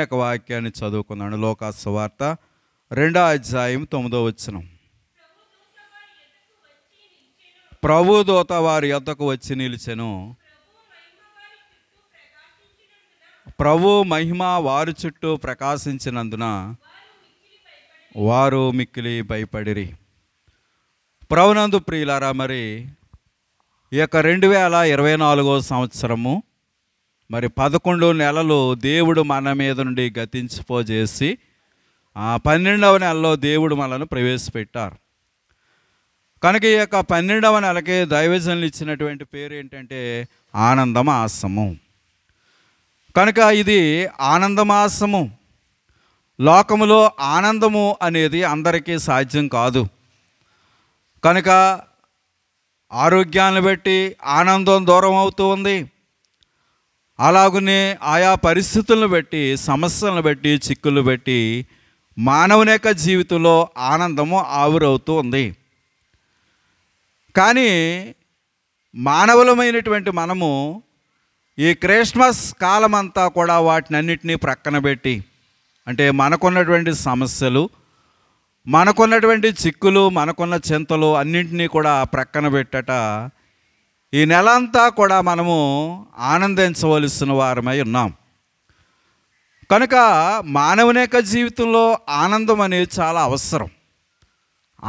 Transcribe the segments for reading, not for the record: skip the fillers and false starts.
యొక్క వాక్యాన్ని చదువుకున్నాను. లోకాసు సువార్త 2వ అధ్యాయం 9వ వచనం. ప్రభు దూత వారి యొద్దకు వచ్చి నిలిచెను. ప్రభు మహిమ వారి చుట్టూ ప్రకాశించినందున వారు మిక్కిలి భయపడిరి. ప్రభునందు ప్రియులారా, మరి ఈ యొక్క 2024వ సంవత్సరము మరి 11 నెలలు దేవుడు మన మీద నుండి గతించిపోజేసి 12వ నెలలో దేవుడు మనల్ని ప్రవేశపెట్టారు. కనుక ఈ యొక్క 12వ నెలకి దైవజనులు ఇచ్చినటువంటి పేరు ఏంటంటే ఆనందమాసము. కనుక ఇది ఆనందమాసము. లోకములో ఆనందము అనేది అందరికీ సాధ్యం కాదు. కనుక ఆరోగ్యాన్ని బట్టి ఆనందం దూరం అవుతూ ఉంది. అలాగనే ఆయా పరిస్థితులను బట్టి, సమస్యలను బట్టి, చిక్కులను బట్టి మానవుని యొక్క జీవితంలో ఆనందము ఆవిరవుతూ ఉంది. కానీ మానవులమైనటువంటి మనము ఈ క్రిస్మస్ కాలమంతా కూడా వాటిని అన్నిటినీ ప్రక్కన పెట్టి, అంటే మనకున్నటువంటి సమస్యలు, మనకున్నటువంటి చిక్కులు, మనకున్న చింతలు అన్నింటినీ కూడా ప్రక్కన పెట్టట ఈ నెల అంతా కూడా మనము ఆనందించవలసిన వారమై ఉన్నాం. కనుక మానవుని యొక్క జీవితంలో ఆనందం అనేది చాలా అవసరం.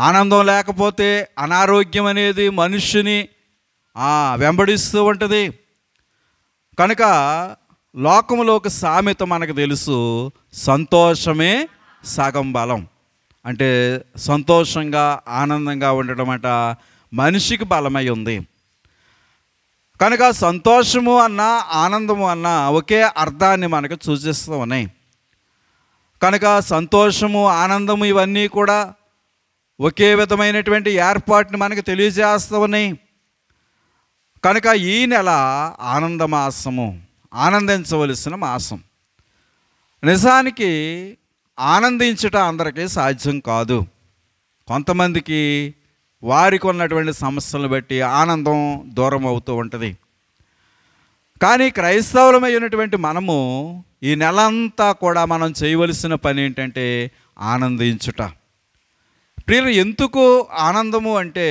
ఆనందం లేకపోతే అనారోగ్యం అనేది మనుష్యుని వెంబడిస్తూ ఉంటుంది. కనుక లోకంలో ఒక సామెత మనకు తెలుసు, సంతోషమే సగం బలం. అంటే సంతోషంగా ఆనందంగా ఉండడం అట మనిషికి బలమై ఉంది. కనుక సంతోషము అన్న ఆనందము అన్న ఒకే అర్థాన్ని మనకు సూచిస్తూ ఉన్నాయి. కనుక సంతోషము, ఆనందము ఇవన్నీ కూడా ఒకే విధమైనటువంటి ఏర్పాటుని మనకు తెలియజేస్తూ ఉన్నాయి. కనుక ఈ నెల ఆనందమాసము, ఆనందించవలసిన మాసం. నిజానికి ఆనందించుట అందరికీ సాధ్యం కాదు. కొంతమందికి వారికి ఉన్నటువంటి సమస్యలను బట్టి ఆనందం దూరం అవుతూ ఉంటుంది. కానీ క్రైస్తవులమైనటువంటి మనము ఈ నెలంతా కూడా మనం చేయవలసిన పని ఏంటంటే ఆనందించుట. ప్రియులు, ఎందుకు ఆనందము అంటే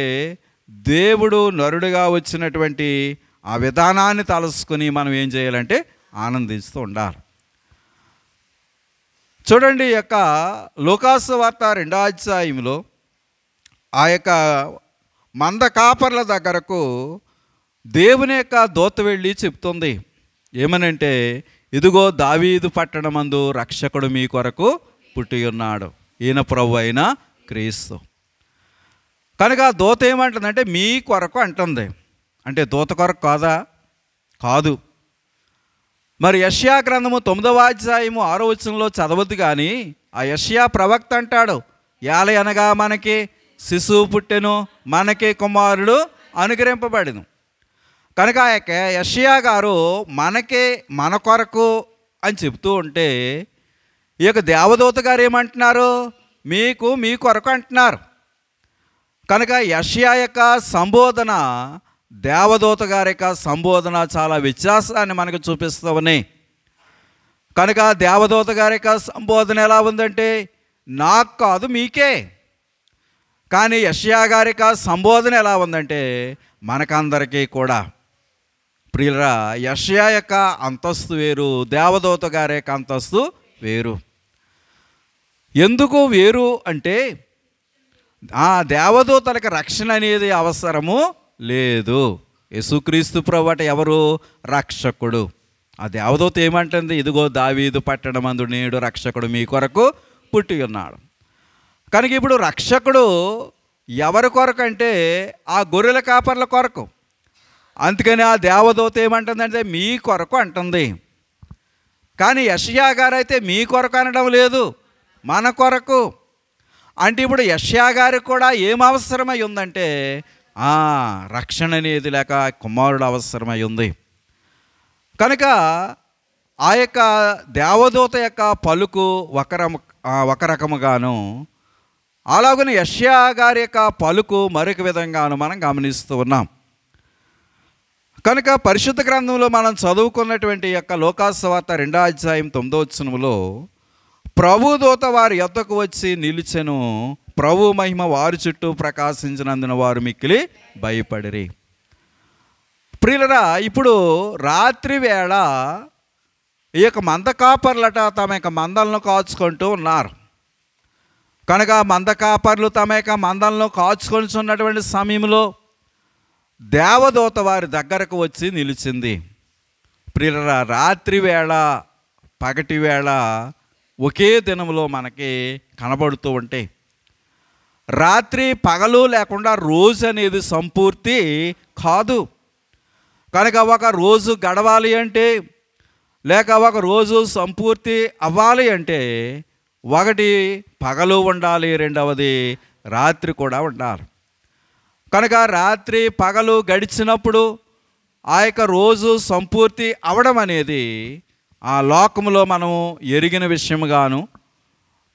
దేవుడు నరుడిగా వచ్చినటువంటి ఆ విధానాన్ని తలుసుకుని మనం ఏం చేయాలంటే ఆనందిస్తూ ఉండాలి. చూడండి, ఈ యొక్క లోకాసు వార్త 2వ అధ్యాయంలో ఆ యొక్క మంద కాపర్ల దగ్గరకు దేవుని యొక్క దూత వెళ్ళి చెప్తుంది. ఏమనంటే, ఇదిగో దావీదు పట్టణమందు రక్షకుడు మీ కొరకు పుట్టి ఉన్నాడు, ఈయన ప్రభు అయిన క్రీస్తు. కనుక దూత ఏమంటుందంటే మీ కొరకు అంటుంది. అంటే దూత కొరకు కాదా? కాదు. మరి యెషయా గ్రంథము 9వ అధ్యాయము 6వ వచనంలో చదవద్దు, కానీ ఆ యెషయా ప్రవక్త అంటాడు, యాలయనగా మనకి శిశువు పుట్టెను, మనకి కుమారుడు అనుగ్రహింపబడెను. కనుక ఆ యొక్క యెషయా గారు మన కొరకు అని చెప్తూ ఉంటే, ఈ యొక్క దేవదూత గారు ఏమంటున్నారు? మీ కొరకు అంటున్నారు. కనుక యెషయా యొక్క సంబోధన, దేవదూత గారి యొక్క సంబోధన చాలా వ్యత్యాసాన్ని మనకు చూపిస్తూ ఉన్నాయి. కనుక దేవదూత గారి యొక్క సంబోధన ఎలా ఉందంటే, నాకు కాదు మీకే. కానీ యెషయా గారి యొక్క సంబోధన ఎలా ఉందంటే మనకందరికీ కూడా. ప్రియులరా, యెషయా యొక్క అంతస్తు వేరు, దేవదూత గారి యొక్క అంతస్తు వేరు. ఎందుకు వేరు అంటే, ఆ దేవదూతలకు రక్షణ అనేది అవసరము లేదు. యేసుక్రీస్తు ప్రభువట ఎవరు? రక్షకుడు. ఆ దేవదూత ఏమంటుంది? ఇదిగో దావీదు పట్టణమందు నేడు రక్షకుడు మీ కొరకు పుట్టి ఉన్నాడు. కనుక ఇప్పుడు రక్షకుడు ఎవరి కొరకు అంటే ఆ గొర్రెల కాపర్ల కొరకు. అందుకని ఆ దేవదూత ఏమంటుందంటే మీ కొరకు అంటుంది. కానీ యెషయా గారు అయితే మీ కొరకు అనడం లేదు, మన కొరకు. అంటే ఇప్పుడు యెషయా గారికి కూడా ఏం అవసరమై ఉందంటే రక్షణ అనేది లేక కుమారుడు అవసరమై ఉంది. కనుక ఆ యొక్క దేవదూత యొక్క పలుకు ఒక రకముగాను, అలాగనే యెషయా గారి యొక్క పలుకు మరొక విధంగాను మనం గమనిస్తూ ఉన్నాం. కనుక పరిశుద్ధ గ్రంథంలో మనం చదువుకున్నటువంటి యొక్క లోకాసువార్త 2వ అధ్యాయం 9వ వచనములో ప్రభు దూత వారి యొద్దకు వచ్చి నిలిచెను, ప్రభు మహిమ వారి చుట్టూ ప్రకాశించినందున వారు మిక్కిలి భయపడిరి. ప్రియులరా, ఇప్పుడు రాత్రి వేళ ఈ యొక్క మంద కాపర్లట తమ యొక్క మందలను కాచుకుంటూ ఉన్నారు. కనుక మంద కాపర్లు తమ యొక్క మందలను కాచుకొనిచున్నటువంటి సమయంలో దేవదూత వారి దగ్గరకు వచ్చి నిలిచింది. ప్రియులరా, రాత్రి వేళ పగటి వేళ ఒకే దినంలో మనకి కనబడుతూ ఉంటాయి. రాత్రి పగలు లేకుండా రోజు అనేది సంపూర్తి కాదు. కనుక ఒక రోజు గడవాలి అంటే, లేక ఒక రోజు సంపూర్తి అవ్వాలి అంటే, ఒకటి పగలు ఉండాలి, రెండవది రాత్రి కూడా ఉండాలి. కనుక రాత్రి పగలు గడిచినప్పుడు ఆ యొక్క రోజు సంపూర్తి అవడం అనేది ఆ లోకములో మనం ఎరిగిన విషయముగాను,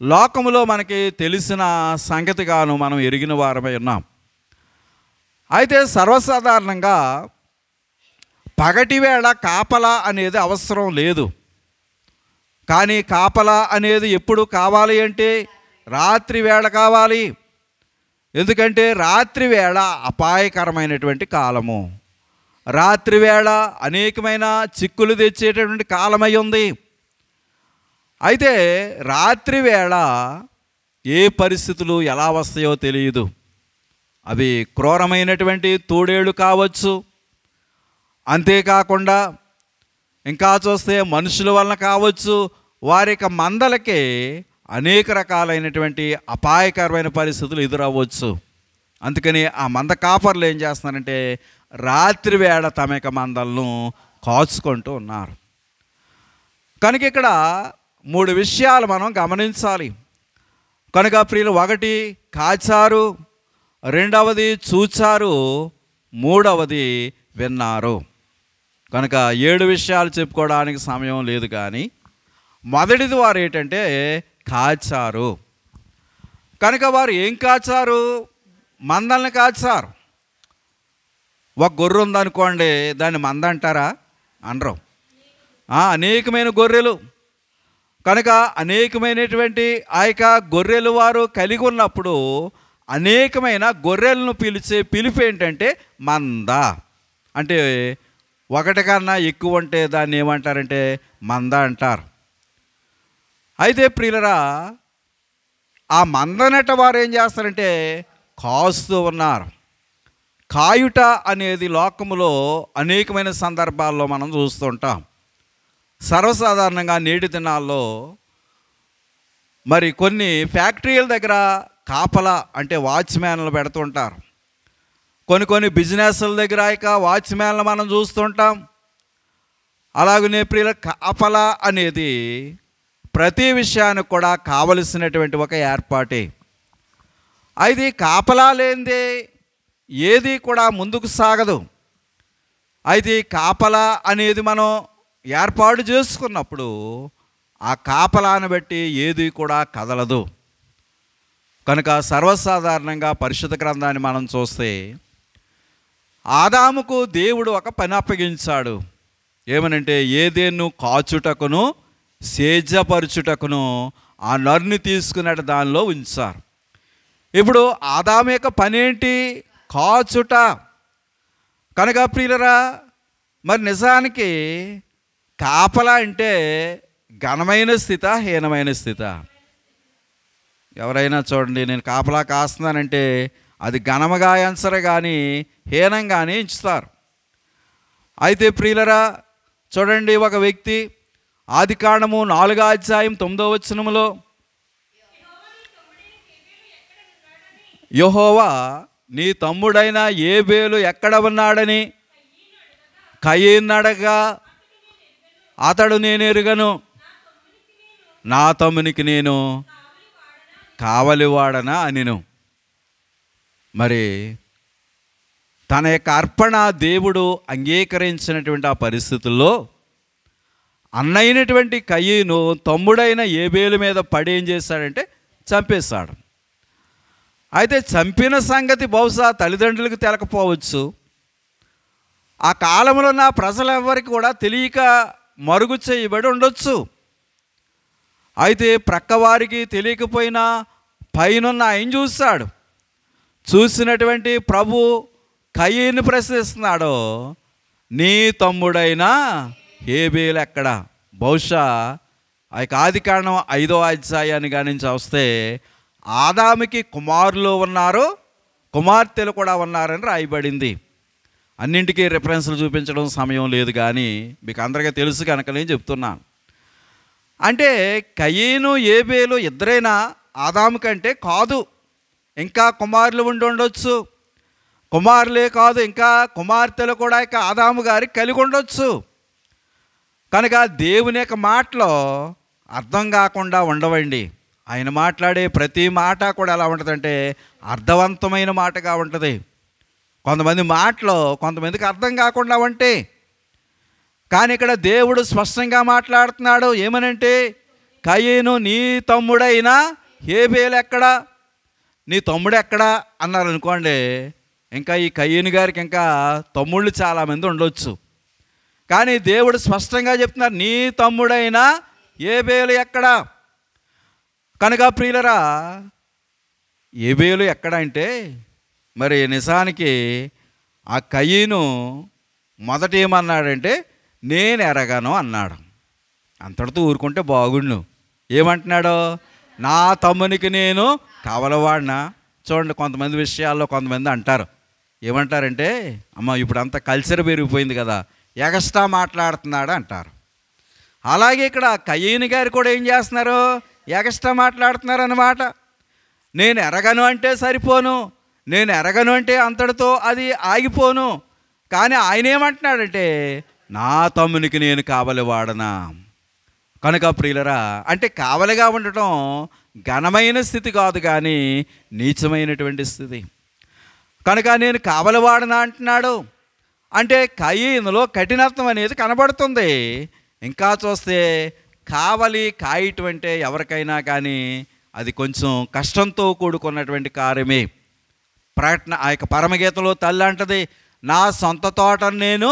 లోకములో మనకి తెలిసిన సంగతిగాను మనం ఎరిగిన వారమై ఉన్నాం. అయితే సర్వసాధారణంగా పగటి వేళ కాపలా అనేది అవసరం లేదు. కానీ కాపలా అనేది ఎప్పుడు కావాలి అంటే రాత్రి వేళ కావాలి. ఎందుకంటే రాత్రి వేళ అపాయకరమైనటువంటి కాలము. రాత్రి వేళ అనేకమైన చిక్కులు తెచ్చేటటువంటి కాలమై ఉంది. అయితే రాత్రి వేళ ఏ పరిస్థితులు ఎలా వస్తాయో తెలియదు. అవి క్రూరమైనటువంటి తోడేళ్ళు కావచ్చు, అంతేకాకుండా ఇంకా చూస్తే మనుషుల వలన కావచ్చు, వారి యొక్క మందలకే అనేక రకాలైనటువంటి అపాయకరమైన పరిస్థితులు ఎదురవ్వచ్చు. అందుకని ఆ మంద కాపర్లు ఏం చేస్తున్నారంటే రాత్రి వేళ తమ యొక్క మందలను కాచుకుంటూ ఉన్నారు. కనుక ఇక్కడ 3 విషయాలు మనం గమనించాలి. కనుక ప్రియులు, ఒకటి కాచారు, రెండవది చూచారు, మూడవది విన్నారు. కనుక 7 విషయాలు చెప్పుకోవడానికి సమయం లేదు. కానీ మొదటిది వారు ఏంటంటే కాచారు. కనుక వారు ఏం కాచారు? మందల్ని కాచారు. ఒక గొర్రె ఉందనుకోండి, దాన్ని మంద అంటారా? అనరు. అనేకమైన గొర్రెలు. కనుక అనేకమైనటువంటి ఆ యొక్క గొర్రెలు వారు కలిగి ఉన్నప్పుడు అనేకమైన గొర్రెలను పిలిచే పిలుపు ఏంటంటే మంద. అంటే ఒకటి కన్నా ఎక్కువ ఉంటే దాన్ని ఏమంటారంటే మంద అంటారు. అయితే ప్రియులరా, ఆ మందనట వారు ఏం చేస్తారంటే కాస్తూ ఉన్నారు. కాయుట అనేది లోకములో అనేకమైన సందర్భాల్లో మనం చూస్తుంటాం. సర్వసాధారణంగా నేటి దినాల్లో మరి కొన్ని ఫ్యాక్టరీల దగ్గర కాపలా అంటే వాచ్మ్యాన్లు పెడుతుంటారు. కొన్ని బిజినెస్ల దగ్గర ఇక వాచ్మ్యాన్లు మనం చూస్తుంటాం. అలాగనే ప్రియుల కాపలా అనేది ప్రతి విషయానికి కూడా కావలసినటువంటి ఒక ఏర్పాటే. అయితే కాపలా లేనిదే ఏది కూడా ముందుకు సాగదు. అయితే కాపలా అనేది మనం ఏర్పాటు చేసుకున్నప్పుడు ఆ కాపలాను బట్టి ఏది కూడా కదలదు. కనుక సర్వసాధారణంగా పరిశుద్ధ గ్రంథాన్ని మనం చూస్తే ఆదాముకు దేవుడు ఒక పని అప్పగించాడు. ఏమనంటే ఏదేను కాచుటకును సేద్యపరచుటకును ఆ నరుని తీసుకున్నట్టు దానిలో ఉంచారు. ఇప్పుడు ఆదాము యొక్క పని ఏంటి? కాచుట. కనుక ప్రియులరా, మరి నిజానికి కాపలా అంటే ఘనమైన స్థిత, హీనమైన స్థిత? ఎవరైనా చూడండి, నేను కాపలా కాస్తున్నానంటే అది ఘనముగా ఎంచరు కానీ హీనంగానే ఎంచుతారు. అయితే ప్రియులరా చూడండి, ఒక వ్యక్తి ఆదికాండము 4వ అధ్యాయం 9వ వచనములో యెహోవా నీ తమ్ముడైన ఏబేలు ఎక్కడ ఉన్నాడని కయీను అడగగా అతడు నేను ఎరుగను, నా తమ్మునికి నేను కావలివాడనా అనిను. మరి తన యొక్క అర్పణ దేవుడు అంగీకరించినటువంటి ఆ పరిస్థితుల్లో అన్నైనటువంటి కయీను తమ్ముడైన ఏబేలు మీద పడి ఏం చేశాడంటే చంపేశాడు. అయితే చంపిన సంగతి బహుశా తల్లిదండ్రులకు తెలకపోవచ్చు. ఆ కాలంలో ఉన్న ప్రజలెవ్వరికి కూడా తెలియక మరుగు చేయబడి ఉండొచ్చు. అయితే ప్రక్కవారికి తెలియకపోయినా పైనున్న ఆయన చూస్తాడు. చూసినటువంటి ప్రభు కయీను ప్రశ్నిస్తున్నాడు, నీ తమ్ముడైన హేబేలు ఎక్కడ? బహుశా ఆ యొక్క ఆదికాండం 5వ అధ్యాయాన్ని గణించి వస్తే ఆదాముకి కుమారులు ఉన్నారు, కుమార్తెలు కూడా ఉన్నారని రాయబడింది. అన్నింటికీ రిఫరెన్స్లు చూపించడం సమయం లేదు, కానీ మీకు అందరికీ తెలుసు కనుక నేను చెప్తున్నాను. అంటే కయీను ఏబేలు ఇద్దరైనా ఆదాము కంటే కాదు, ఇంకా కుమారులు ఉండి ఉండొచ్చు. కుమారులే కాదు, ఇంకా కుమార్తెలు కూడా ఇక ఆదాము గారికి కలిగి ఉండొచ్చు. కనుక దేవుని యొక్క మాటలో అర్థం కాకుండా ఉండవండి. ఆయన మాట్లాడే ప్రతి మాట కూడా ఎలా ఉంటుందంటే అర్థవంతమైన మాటగా ఉంటుంది. కొంతమంది మాటలో కొంతమందికి అర్థం కాకుండా ఉంటే, కానీ ఇక్కడ దేవుడు స్పష్టంగా మాట్లాడుతున్నాడు. ఏమనంటే, కయీను నీ తమ్ముడైనా హేబేలు ఎక్కడా? నీ తమ్ముడు ఎక్కడా అన్నారు అనుకోండి, ఇంకా ఈ కయీను గారికి ఇంకా తమ్ముళ్ళు చాలామంది ఉండొచ్చు. కానీ దేవుడు స్పష్టంగా చెప్తున్నారు, నీ తమ్ముడైనా హేబేలు ఎక్కడా? కనుక ప్రియులరా, హేబేలు ఎక్కడ అంటే మరి నిజానికి ఆ కయీను మొదట ఏమన్నాడంటే నేను ఎరగను అన్నాడు. అంతటితో ఊరుకుంటే బాగుండు. ఏమంటున్నాడు? నా తమ్మునికి నేను కావలవాడినా. చూడండి, కొంతమంది విషయాల్లో కొంతమంది అంటారు, ఏమంటారంటే, అమ్మ ఇప్పుడు అంత కల్చర్ పెరిగిపోయింది కదా, ఎగస్ట్రా మాట్లాడుతున్నాడు అంటారు. అలాగే ఇక్కడ కయీను గారు కూడా ఏం చేస్తున్నారు? ఎగస్ట్రా మాట్లాడుతున్నారు అన్నమాట. నేను ఎరగను అంటే సరిపోను, నేను ఎరగను అంటే అంతటితో అది ఆగిపోను. కానీ ఆయన ఏమంటున్నాడంటే నా తమ్మునికి నేను కావలి వాడనా. కనుక ప్రియులరా, అంటే కావలిగా ఉండటం ఘనమైన స్థితి కాదు, కానీ నీచమైనటువంటి స్థితి. కనుక నేను కావలి వాడనా అంటున్నాడు. అంటే కయీనులో కఠినత్వం అనేది కనబడుతుంది. ఇంకా చూస్తే కావలి కాయటం అంటే ఎవరికైనా కానీ అది కొంచెం కష్టంతో కూడుకున్నటువంటి కార్యమే. ప్రకటన ఆ యొక్క పరమగీతలో తల్లి అంటది, నా సొంత తోటను నేను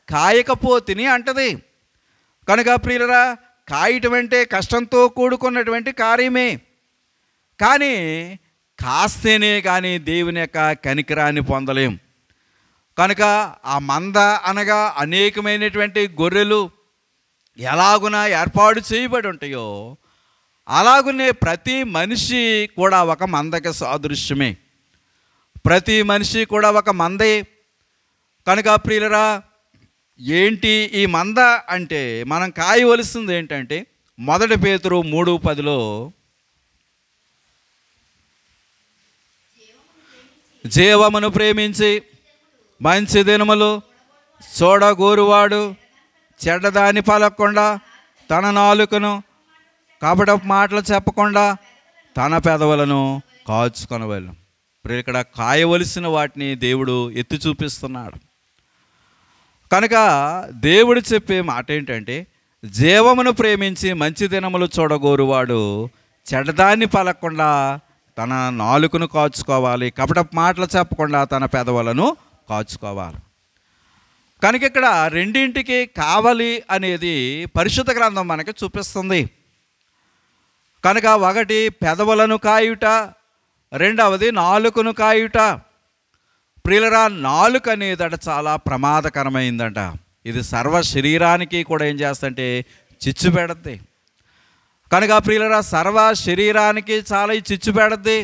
కాయకపోతిని అంటది. కనుక ప్రియులరా, కాయటం అంటే కష్టంతో కూడుకున్నటువంటి కార్యమే. కానీ కాస్తేనే కానీ దేవుని యొక్క కనికరాన్ని పొందలేం. కనుక ఆ మంద అనగా అనేకమైనటువంటి గొర్రెలు ఎలాగున ఏర్పాటు చేయబడి ఉంటాయో అలాగునే ప్రతి మనిషి కూడా ఒక మందకి సాదృశ్యమే. ప్రతి మనిషి కూడా ఒక మందే. కనుక ప్రియులరా, ఏంటి ఈ మంద అంటే మనం కాయవలసింది ఏంటంటే, 1 పేతురు 3:10లో జీవమును ప్రేమించి మంచి దినములు చూడగోరువాడు చెడ్డదాన్ని పలకకుండా తన నాలుకను కపటపు మాటలు చెప్పకుండా తన పెదవులను కాచుకొనవలెను. ఇప్పుడు ఇక్కడ కాయవలసిన వాటిని దేవుడు ఎత్తి చూపిస్తున్నాడు. కనుక దేవుడు చెప్పే మాట ఏంటంటే, జీవమును ప్రేమించి మంచి దినములు చూడగోరువాడు చెడ్డదాన్ని పలకకుండా తన నాలుకను కాచుకోవాలి, కపటపు మాటలు చెప్పకుండా తన పెదవులను కాచుకోవాలి. కనుక ఇక్కడ రెండింటికి కావలి అనేది పరిశుద్ధ గ్రంథం మనకి చూపిస్తుంది. కనుక ఒకటి పెదవులను కాయుట, రెండవది నాలుకను కాయుట. ప్రియులరా, నాలుక అనేదట చాలా ప్రమాదకరమైందట. ఇది సర్వ శరీరానికి కూడా ఏం చేస్తుంటే చిచ్చు పెడద్ది. కనుక ప్రియులరా, సర్వ శరీరానికి చాలా ఈ చిచ్చు పెడద్ది.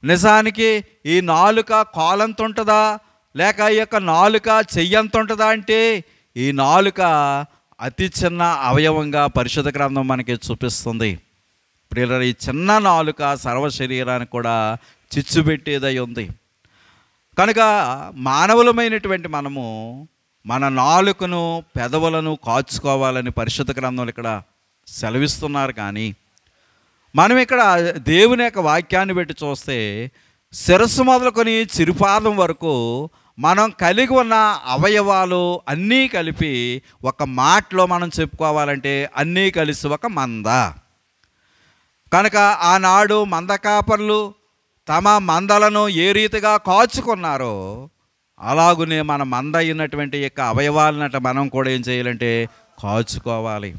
నిజానికి ఈ నాలుక కాలంత ఉంటుందా, లేక ఈ యొక్క నాలుక చెయ్యంత ఉంటుందా అంటే, ఈ నాలుక అతి చిన్న అవయవంగా పరిశుద్ధ గ్రంథం మనకి చూపిస్తుంది. ప్రియులరా, ఈ చిన్న నాలుక సర్వ శరీరానికి కూడా చిచ్చు పెట్టేదై ఉంది. కనుక మానవులమైనటువంటి మనము మన నాలుకను పెదవులను కాచుకోవాలని పరిశుద్ధ గ్రంథంలో ఇక్కడ సెలవిస్తున్నారు. కానీ మనం ఇక్కడ దేవుని యొక్క వాక్యాన్ని బట్టి చూస్తే శిరస్సు మొదలుకొని చిరుపాదం వరకు మనం కలిగి ఉన్న అవయవాలు అన్నీ కలిపి ఒక మాటలో మనం చెప్పుకోవాలంటే అన్నీ కలిసి ఒక మంద. కనుక ఆనాడు మంద కాపర్లు తమ మందలను ఏ రీతిగా కాచుకున్నారో అలాగునే మన మంద అయినటువంటి యొక్క అవయవాలనట మనం కూడా ఏం చేయాలంటే కాచుకోవాలి.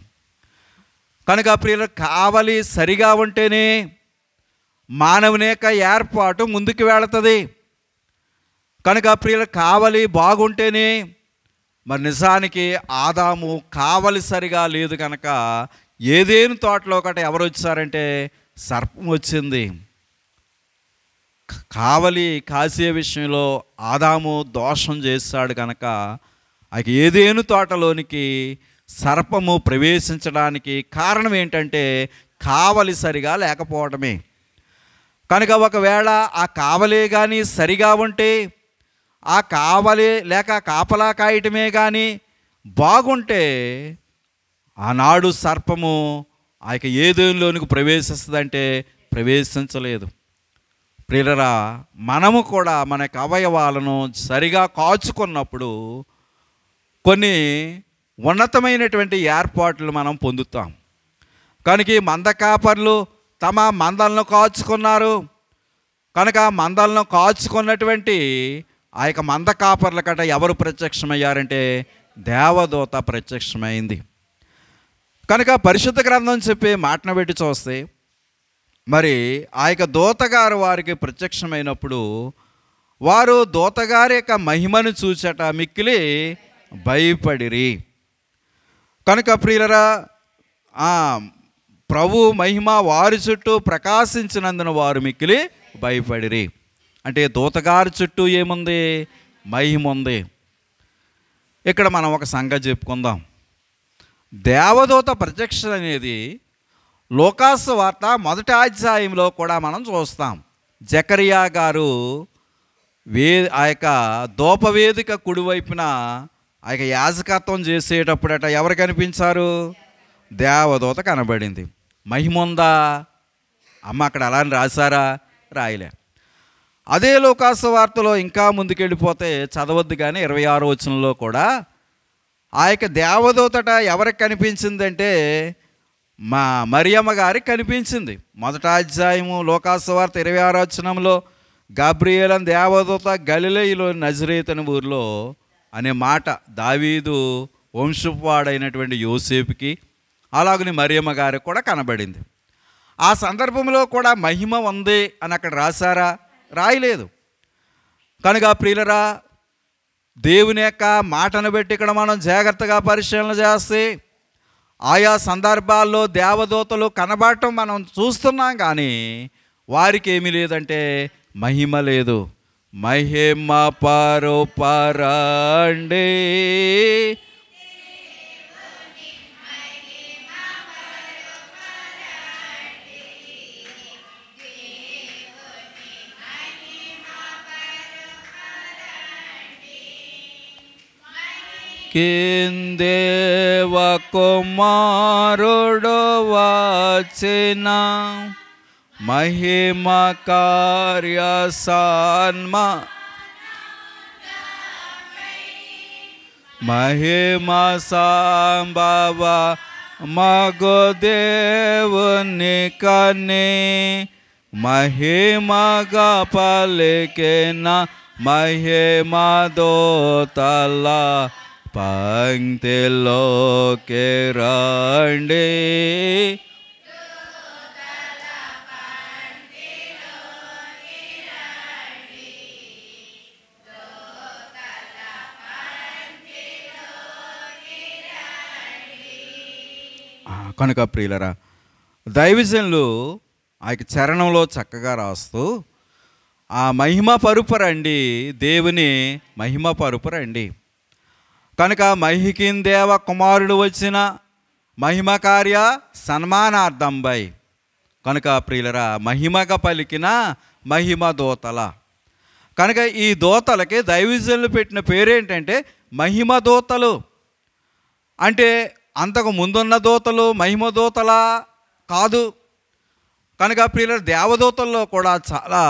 కనుక ప్రియులు, కావలి సరిగా ఉంటేనే మానవుని యొక్క ఏర్పాటు ముందుకు వెళుతుంది. కనుక ప్రియులు, కావలి బాగుంటేనే, మరి నిజానికి ఆదాము కావలి సరిగా లేదు కనుక ఏదేను తోటలో ఒకటి ఎవరు వచ్చారంటే సర్పం వచ్చింది. కావలి కాసే విషయంలో ఆదాము దోషం చేశాడు కనుక ఏదేను తోటలోనికి సర్పము ప్రవేశించడానికి కారణం ఏంటంటే కావలి సరిగా లేకపోవడమే. కనుక ఒకవేళ ఆ కావలే కానీ సరిగా ఉంటే, ఆ కావలి లేక కాపలా కాయటమే కానీ బాగుంటే, ఆనాడు సర్పము ఏదేనులోనికి ప్రవేశిస్తుందంటే ప్రవేశించలేదు. ప్రియులరా, మనము కూడా మన యొక్క అవయవాలను సరిగా కాచుకున్నప్పుడు కొన్ని ఉన్నతమైనటువంటి ఏర్పాట్లు మనం పొందుతాం. కనుక ఈ మంద కాపర్లు తమ మందలను కాచుకున్నారు కనుక మందలను కాచుకున్నటువంటి ఆ యొక్క మంద కాపర్ల కట ఎవరు ప్రత్యక్షమయ్యారంటే దేవదూత ప్రత్యక్షమైంది. కనుక పరిశుద్ధ గ్రంథం చెప్పే మాటను పెట్టి చూస్తే, మరి ఆ యొక్క దూతగారు వారికి ప్రత్యక్షమైనప్పుడు వారు దూతగారి యొక్క మహిమను చూచట మిక్కిలి భయపడిరి. కనుక ప్రియులరా, ప్రభు మహిమ వారి చుట్టూ ప్రకాశించినందున వారు మిక్కిలి భయపడిరి. అంటే దూతగారి చుట్టూ ఏముంది? మహిమ ఉంది. ఇక్కడ మనం ఒక సంగతి చెప్పుకుందాం. దేవదూత ప్రత్యక్షత అనేది లూకాసు వార్త 1వ అధ్యాయంలో కూడా మనం చూస్తాం. జకరియా గారు ఆ యొక్క ధూపవేదిక కుడివైపున ఆ యొక్క యాజకత్వం చేసేటప్పుడట ఎవరు కనిపించారు? దేవదూత కనబడింది. మహిమ ఉందా అమ్మ అక్కడ అలా అని రాశారా? రాయలే. అదే లూకాసు వార్తలో ఇంకా ముందుకెళ్ళిపోతే చదవద్దు కానీ 26వ వచనంలో కూడా ఆ యొక్క దేవదూతట ఎవరికి కనిపించిందంటే మరియమ్మ గారికి కనిపించింది. 1వ అధ్యాయము లూకాసు వార్త 26వ వచనంలో గాబ్రియేల్ అని దేవదూత గలిలయలో నజరేతు ఊరిలో అనే మాట దావీదు వంశపువాడైనటువంటి యోసేపుకి అలాగని మరియమ్మ గారికి కూడా కనబడింది. ఆ సందర్భంలో కూడా మహిమ ఉంది అని అక్కడ రాశారా? రాయలేదు. కనుక ప్రియులరా, దేవుని యొక్క మాటను బట్టి ఇక్కడ మనం జాగ్రత్తగా పరిశీలన చేస్తే ఆయా సందర్భాల్లో దేవదూతలు కనబడటం మనం చూస్తున్నాం, కానీ వారికి ఏమీ లేదంటే మహిమ లేదు. మహిమ పరుపరండి కిందేవ కుమారుడు వచ్చిన మహిమ కార్య మహిమ సంభవ మగో దేవుని కనే మహిమగా పలికిన మహిమ దూతల పంక్తిలోకి రండి. కనుక ప్రియులరా, దైవజనులు ఆ యొక్క చరణంలో చక్కగా రాస్తూ ఆ మహిమ పరుపరండి, దేవుని మహిమ పరుపరండి. కనుక మహికిందేవ కుమారుడు వచ్చిన మహిమ కార్య సన్మానార్థంబై. కనుక ప్రియులరా, మహిమగా పలికిన మహిమ దూతల. కనుక ఈ దూతలకి దైవజనులు పెట్టిన పేరేంటంటే మహిమ దూతలు. అంటే అంతకు ముందున్న దూతలు మహిమ దూతలా కాదు. కనుక ప్రియుల, దేవదూతల్లో కూడా చాలా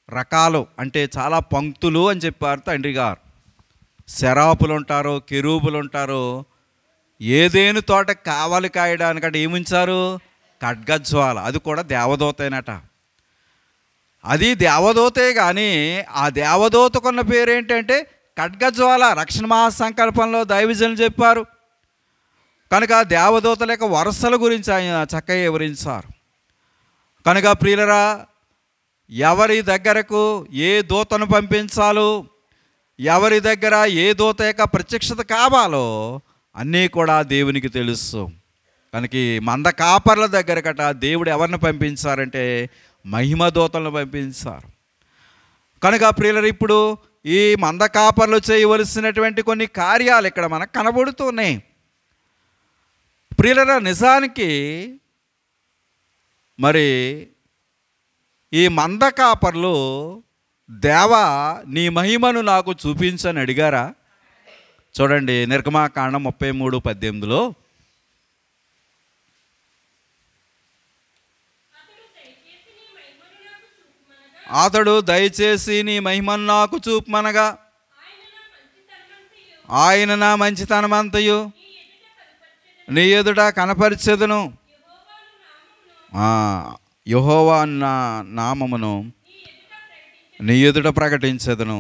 రకాలు, అంటే చాలా పంక్తులు అని చెప్పారు తండ్రి గారు. శరాపులు ఉంటారు, కెరూబులు ఉంటారు. ఏదేను తోట కావాలి కాయడానికంటే ఏముంచారు? ఖడ్గజ్వాల, అది కూడా దేవదూతేనట. అది దేవదూతే, కానీ ఆ దేవదూతకున్న పేరు ఏంటంటే ఖడ్గజ్వాల. రక్షణ మహాసంకల్పంలో దైవజనులు చెప్పారు కనుక దేవదూతల యొక్క వరుసల గురించి ఆయన చక్కగా వివరించారు. కనుక ప్రియులరా, ఎవరి దగ్గరకు ఏ దూతను పంపించాలో, ఎవరి దగ్గర ఏ దూత యొక్క ప్రత్యక్షత కావాలో అన్నీ కూడా దేవునికి తెలుసు. కనుక ఈ మంద కాపర్ల దగ్గరకట దేవుడు ఎవరిని పంపించారంటే మహిమ దూతలను పంపించారు. కనుక ప్రియులరు, ఇప్పుడు ఈ మంద కాపర్లు చేయవలసినటువంటి కొన్ని కార్యాలు ఇక్కడ మనకు కనబడుతున్నాయి. ప్రియులరా, నిజానికి మరి ఈ మంద కాపర్లు దేవా నీ మహిమను నాకు చూపించని అడిగారా? చూడండి, నిర్గమాకాండం 33:18 అతడు దయచేసి నీ మహిమను నాకు చూపమనగా ఆయన నా మంచితనమంతయు నీ ఎదుట కనపరిచెదను, యెహోవా నా నామమును నీ ఎదుట ప్రకటించెదను,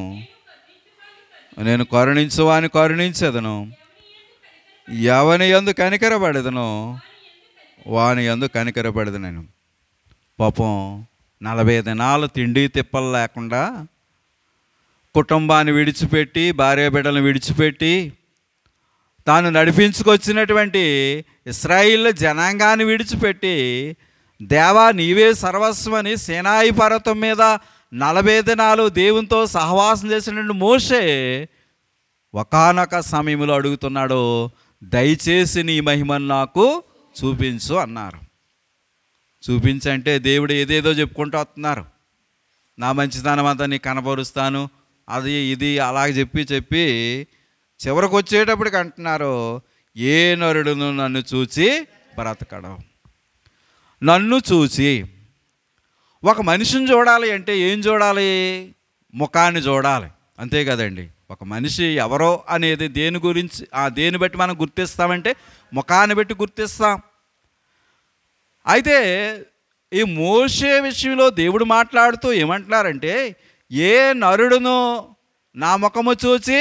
నేను కరుణించువాని కరుణించెదను, ఎవని యందు కనికరపడెదను వాని యందు కనికరపడెదను. పాపం 40 దినాలు తిండి తిప్పలు లేకుండా కుటుంబాన్ని విడిచిపెట్టి, భార్య బిడ్డలను విడిచిపెట్టి తాను నడిపించుకొచ్చినటువంటి ఇశ్రాయేలు జనాంగాన్ని విడిచిపెట్టి దేవా నీవే సర్వస్వమని సీనాయి పర్వతం మీద 40 దినాలు దేవునితో సహవాసం చేసినటువంటి మోషే ఒకానొక సమయంలో అడుగుతున్నాడు, దయచేసి నీ మహిమను నాకు చూపించు అన్నారు. చూపించంటే దేవుడు ఏదేదో చెప్పుకుంటూ వస్తున్నారు. నా మంచితనం అంతా నీకు కనబరుస్తాను, అది ఇది అలాగ చెప్పి చివరికి వచ్చేటప్పటికి అంటున్నారు, ఏ నరుడును నన్ను చూచి బ్రతకడం. నన్ను చూచి ఒక మనిషిని చూడాలి అంటే ఏం చూడాలి? ముఖాన్ని చూడాలి, అంతే కదండి. ఒక మనిషి ఎవరో అనేది దేని గురించి దేని బట్టి మనం గుర్తిస్తామంటే ముఖాన్ని బట్టి గుర్తిస్తాం. అయితే ఈ మోషే విషయంలో దేవుడు మాట్లాడుతూ ఏమంటున్నారంటే, ఏ నరుడును నా ముఖము చూచి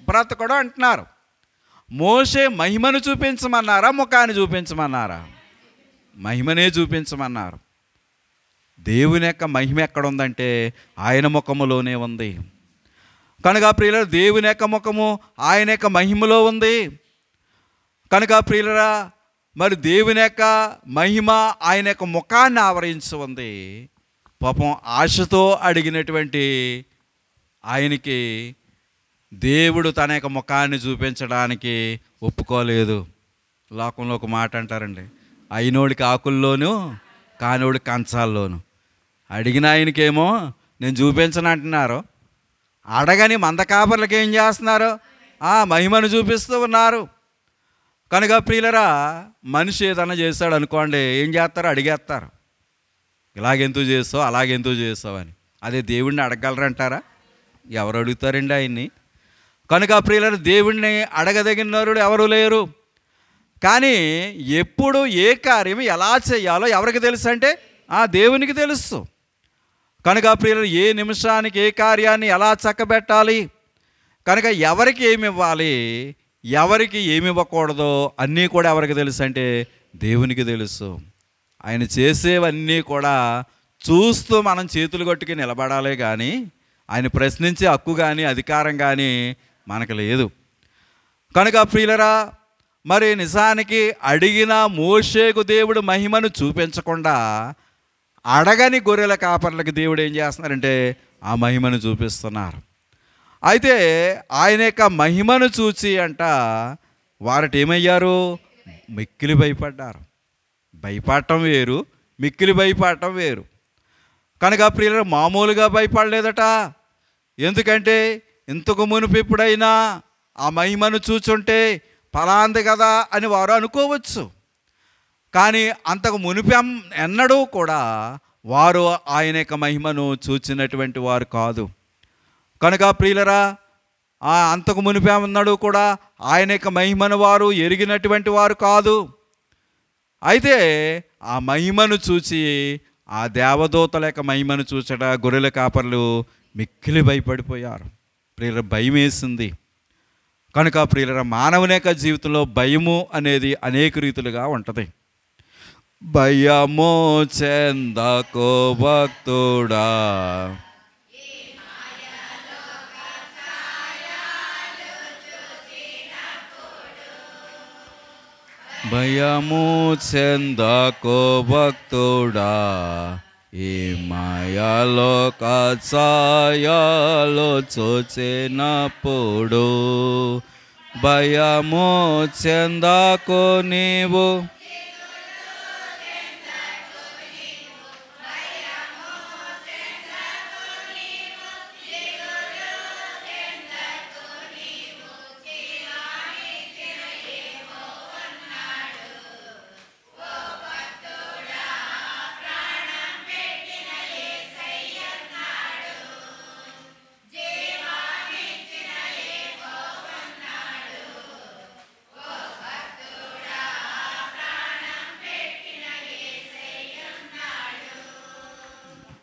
బ్రతకడం అంటున్నారు. మోషే మహిమను చూపించమన్నారా, ముఖాన్ని చూపించమన్నారా? మహిమనే చూపించమన్నారు. దేవుని యొక్క మహిమ ఎక్కడ ఉందంటే ఆయన ముఖములోనే ఉంది. కనుక ప్రియులరా, దేవుని యొక్క ముఖము ఆయన యొక్క మహిమలో ఉంది. కనుక ప్రియులరా, మరి దేవుని యొక్క మహిమ ఆయన యొక్క ముఖాన్ని ఆవరించి ఉంది. పాపం ఆశతో అడిగినటువంటి ఆయనకి దేవుడు తన యొక్క ముఖాన్ని చూపించడానికి ఒప్పుకోలేదు. లోకంలో ఒక మాట అంటారండి, అయినోడికి ఆకుల్లోనూ కానోడికి కంచాల్లోను. అడిగిన ఆయనకేమో నేను చూపించను అంటున్నారు, అడగని మంద కాపర్లకి ఏం చేస్తున్నారు? మహిమను చూపిస్తూ ఉన్నారు. కనుక ప్రియులరా, మనిషి ఏదైనా చేస్తాడు అనుకోండి, ఏం చేస్తారు? అడిగేస్తారు, ఇలాగెందుకు చేస్తావు, అలాగెందుకు చేస్తావు అని. అదే దేవుడిని అడగలరంటారా? ఎవరు అడుగుతారండి ఆయన్ని? కనుక ప్రియులరా, దేవుడిని అడగదగిన నరుడు ఎవరు లేరు. కానీ ఎప్పుడు ఏ కార్యం ఎలా చేయాలో ఎవరికి తెలుసు అంటే దేవునికి తెలుసు. కనుక ప్రియులరా, ఏ నిమిషానికి ఏ కార్యాన్ని ఎలా చక్కబెట్టాలి, కనుక ఎవరికి ఏమి ఇవ్వాలి, ఎవరికి ఏమి ఇవ్వకూడదో అన్నీ కూడా ఎవరికి తెలుసు అంటే దేవునికి తెలుసు. ఆయన చేసేవన్నీ కూడా చూస్తూ మనం చేతులు కొట్టుకి నిలబడాలి, కానీ ఆయన ప్రశ్నించే హక్కు కానీ అధికారం కానీ మనకు లేదు. కనుక ప్రియులరా, మరి నిజానికి అడిగిన మోషేకు దేవుడు మహిమను చూపించకుండా అడగని గొర్రెల కాపర్లకు దేవుడు ఏం చేస్తున్నారంటే ఆ మహిమను చూపిస్తున్నారు. అయితే ఆయన యొక్క మహిమను చూచి అంట వారటి ఏమయ్యారు? మిక్కిలి భయపడ్డారు. భయపడటం వేరు, మిక్కిలి భయపడటం వేరు. కనుక ప్రియులు మామూలుగా భయపడలేదట. ఎందుకంటే ఇంతకు మునుపు ఎప్పుడైనా ఆ మహిమను చూచుంటే ఫలాంది కదా అని వారు అనుకోవచ్చు. కానీ అంతకు మునుపు ఎన్నడూ కూడా వారు ఆయన యొక్క మహిమను చూచినటువంటి వారు కాదు. కనుక ప్రియులరా, అంతకు మునిపేమన్నాడు కూడా ఆయన యొక్క మహిమను వారు ఎరిగినటువంటి వారు కాదు. అయితే ఆ మహిమను చూచి ఆ దేవదూతల యొక్క మహిమను చూచట గొర్రెల కాపర్లు మిక్కిలి భయపడిపోయారు. ప్రియుల భయం వేసింది కనుక ప్రియుల మానవుని యొక్క జీవితంలో భయము అనేది అనేక రీతులుగా ఉంటుంది. భయము చెందకు భక్తుడా, భయము చెందకు భక్తుడా, ఈ మాయలోక ఛాయలు చూచినప్పుడు. భయము చెందకు నీవు,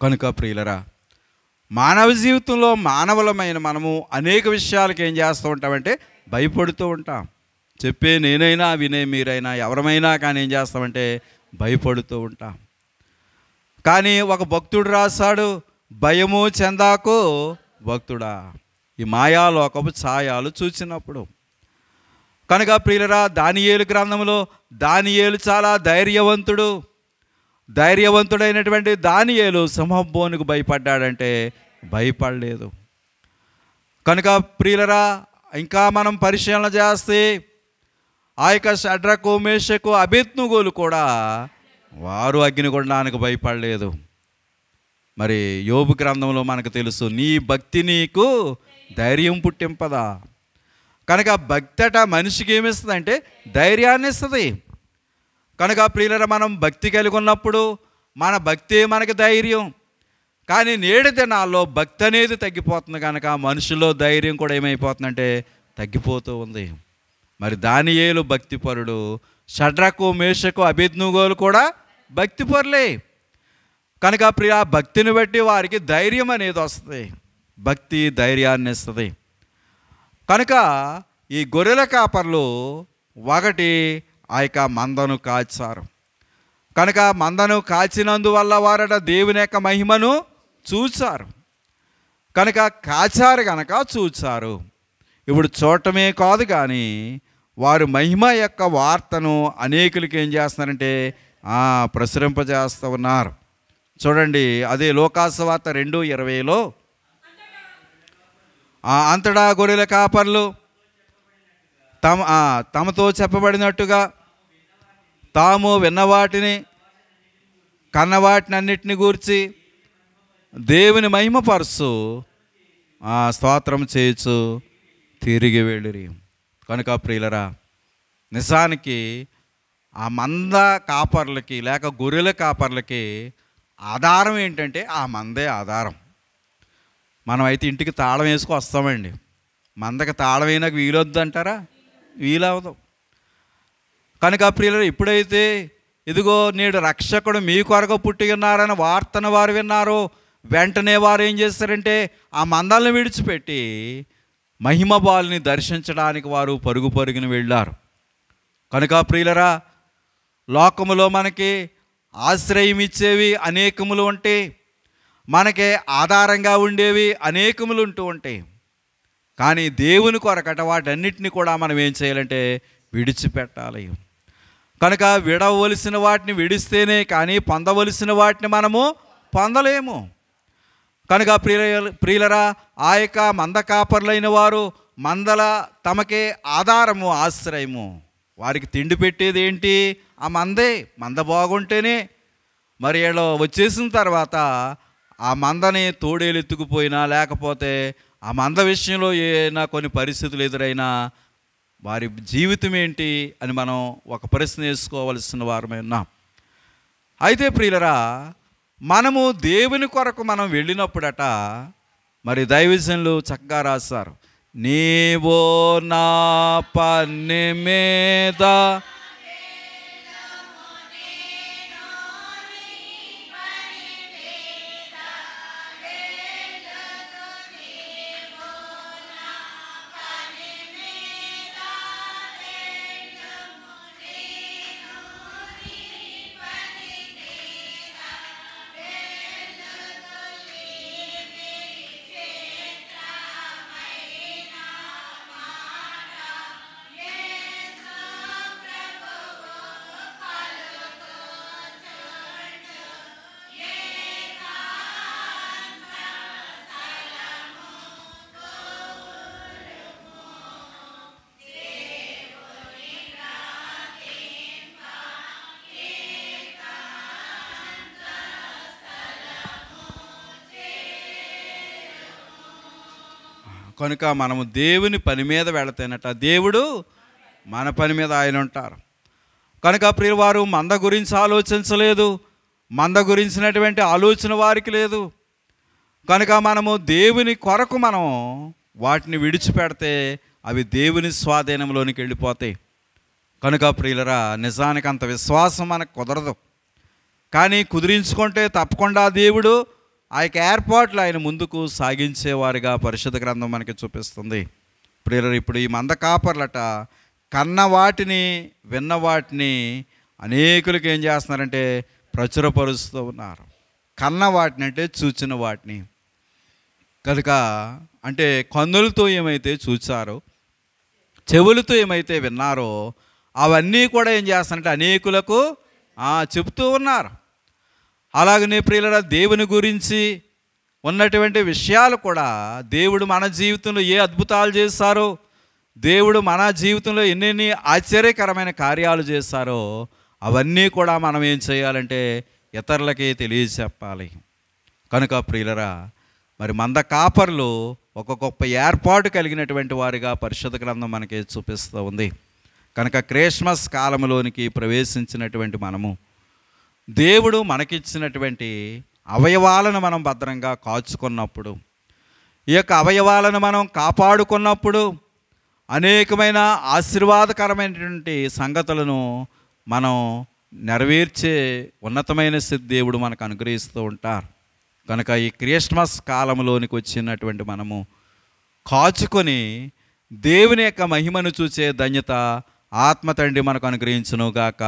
కనుక ప్రియులరా మానవ జీవితంలో మానవులమైన మనము అనేక విషయాలకు ఏం చేస్తూ ఉంటామంటే భయపడుతూ ఉంటాం. చెప్పే నేనైనా వినే మీరైనా ఎవరమైనా కానీ ఏం చేస్తామంటే భయపడుతూ ఉంటాం. కానీ ఒక భక్తుడు రాశాడు, భయము చెందాకు భక్తుడా, ఈ మాయాలోకపు ఛాయలు చూసినప్పుడు. కనుక ప్రియులరా దానియేలు గ్రంథంలో దానియేలు చాలా ధైర్యవంతుడైనటువంటి దానియేలు సింహబోనుకు భయపడ్డాడంటే భయపడలేదు. కనుక ప్రియులరా ఇంకా మనం పరిశీలన చేస్తే ఆ యొక్క షడ్రకు మేషకు అబేద్నెగోలు కూడా వారు అగ్నిగుండానికి భయపడలేదు. మరి యోబు గ్రంథంలో మనకు తెలుసు, నీ భక్తి నీకు ధైర్యం పుట్టింపదా. కనుక భక్తి అట మనిషికి ఏమిస్తుంది అంటే ధైర్యాన్ని ఇస్తుంది. కనుక ప్రియులరా మనం భక్తి కలిగి ఉన్నప్పుడు మన భక్తి మనకి ధైర్యం. కానీ నేటి దినాల్లో భక్తి అనేది తగ్గిపోతుంది కనుక మనుషుల్లో ధైర్యం కూడా ఏమైపోతుందంటే తగ్గిపోతూ ఉంది. మరి దానియేలు భక్తిపరుడు, షడ్రకు మేషకు అబేద్నెగోలు కూడా భక్తిపరులే. కనుక ప్రియ భక్తిని బట్టి వారికి ధైర్యం అనేది వస్తుంది. భక్తి ధైర్యాన్ని ఇస్తుంది. కనుక ఈ గొర్రెల కాపర్లు ఒకటి ఆ యొక్క మందను కాచారు. కనుక మందను కాచినందువల్ల వారట దేవుని యొక్క మహిమను చూచారు. కనుక కాచారు కనుక చూచారు. ఇప్పుడు చూడటమే కాదు కానీ వారు మహిమ యొక్క వార్తను అనేకులకి ఏం చేస్తున్నారంటే ప్రచురింపజేస్తూ ఉన్నారు. చూడండి, అదే లోకాసువార్త 2:20లో అంతటా గొర్రెల కాపర్లు తమతో చెప్పబడినట్టుగా తాము విన్నవాటిని కన్నవాటిని అన్నిటిని గూర్చి దేవుని మహిమపరుచు స్తోత్రం చేయొచ్చు తిరిగి వెళ్ళిరి. కనుక ప్రియులరా నిజానికి ఆ మంద కాపర్లకి లేక గొర్రెల కాపర్లకి ఆధారం ఏంటంటే ఆ మందే ఆధారం. మనం అయితే ఇంటికి తాళం వేసుకు వస్తామండి, మందకి తాళం అయినాక వీలొద్దు అంటారా? వీలవదు. కనుక ప్రియులరా ఎప్పుడైతే ఇదిగో నేడు రక్షకుడు మీ కొరకు పుట్టి ఉన్నారని వార్తను వారు విన్నారో వెంటనే వారు ఏం చేస్తారంటే ఆ మందలను విడిచిపెట్టి మహిమ బాలుని దర్శించడానికి వారు పరుగున వెళ్ళారు. కనుక ప్రియులరా లోకములో మనకి ఆశ్రయం ఇచ్చేవి అనేకములు ఉంటే, మనకి ఆధారంగా ఉండేవి అనేకములు ఉంటూ ఉంటాయి. కానీ దేవుని కొరకట వాటన్నిటిని కూడా మనం ఏం చేయాలంటే విడిచిపెట్టాలి. కనుక విడవలసిన వాటిని విడిస్తేనే కానీ పొందవలసిన వాటిని మనము పొందలేము. కనుక ప్రియులరా ఆ యొక్క మంద కాపర్లైన వారు మందల తమకే ఆధారము ఆశ్రయము. వారికి తిండి పెట్టేది ఏంటి? ఆ మందే. మంద బాగుంటేనే మరి వీళ్ళు వచ్చేసిన తర్వాత ఆ మందని తోడేలు ఎత్తుకుపోయినా లేకపోతే ఆ మంద విషయంలో ఏమైనా కొన్ని పరిస్థితులు ఎదురైనా వారి జీవితం ఏంటి అని మనం ఒక ప్రశ్న వేసుకోవలసిన వారమే ఉన్నాం. అయితే ప్రియులరా మనము దేవుని కొరకు మనం వెళ్ళినప్పుడట మరి దైవజనులు చక్కగా రాశారు, నీవో నా పని మీద కనుక మనము దేవుని పని మీద వెళతేనట దేవుడు మన పని మీద ఆయన ఉంటారు. కనుక ప్రియవారు, మంద గురించి ఆలోచించలేదు, మంద గురించినటువంటి ఆలోచన వారికి లేదు. కనుక మనము దేవుని కొరకు మనం వాటిని విడిచిపెడితే అవి దేవుని స్వాధీనంలోనికి వెళ్ళిపోతాయి. కనుక ప్రియులరా, నిజానికి అంత విశ్వాసం మనకు కుదరదు, కానీ కుదిరించుకుంటే తప్పకుండా దేవుడు ఆ యొక్క ఏర్పాట్లు ఆయన ముందుకు సాగించేవారుగా పరిశుద్ధ గ్రంథం మనకి చూపిస్తుంది. ప్రియులరు, ఇప్పుడు ఈ మంద కాపర్లట కన్న వాటిని విన్న వాటిని అనేకులకి ఏం చేస్తున్నారంటే ప్రచురపరుస్తూ ఉన్నారు. కన్న వాటిని అంటే చూచిన వాటిని. కనుక అంటే కన్నులతో ఏమైతే చూచారో, చెవులతో ఏమైతే విన్నారో అవన్నీ కూడా ఏం చేస్తారంటే అనేకులకు చెబుతూ ఉన్నారు. అలాగనే ప్రియులరా, దేవుని గురించి ఉన్నటువంటి విషయాలు కూడా, దేవుడు మన జీవితంలో ఏ అద్భుతాలు చేశారో, దేవుడు మన జీవితంలో ఎన్నెన్ని ఆశ్చర్యకరమైన కార్యాలు చేశారో అవన్నీ కూడా మనం ఏం చేయాలంటే ఇతరులకి తెలియచెప్పాలి. కనుక ప్రియులరా, మరి మంద కాపర్లు ఒక గొప్ప ఏర్పాటు కలిగినటువంటి వారిగా పరిశుద్ధ గ్రంథం మనకి చూపిస్తూ ఉంది. కనుక క్రిస్మస్ కాలంలోనికి ప్రవేశించినటువంటి మనము దేవుడు మనకిచ్చినటువంటి అవయవాలను మనం భద్రంగా కాచుకున్నప్పుడు, ఈ యొక్క అవయవాలను మనం కాపాడుకున్నప్పుడు అనేకమైన ఆశీర్వాదకరమైనటువంటి సంగతులను మనం నెరవేర్చే ఉన్నతమైన స్థితి దేవుడు మనకు అనుగ్రహిస్తూ ఉంటారు. కనుక ఈ క్రిస్మస్ కాలంలోనికి వచ్చినటువంటి మనము కాచుకొని దేవుని యొక్క మహిమను చూసే ధన్యత ఆత్మ తండ్రి మనకు అనుగ్రహించునుగాక.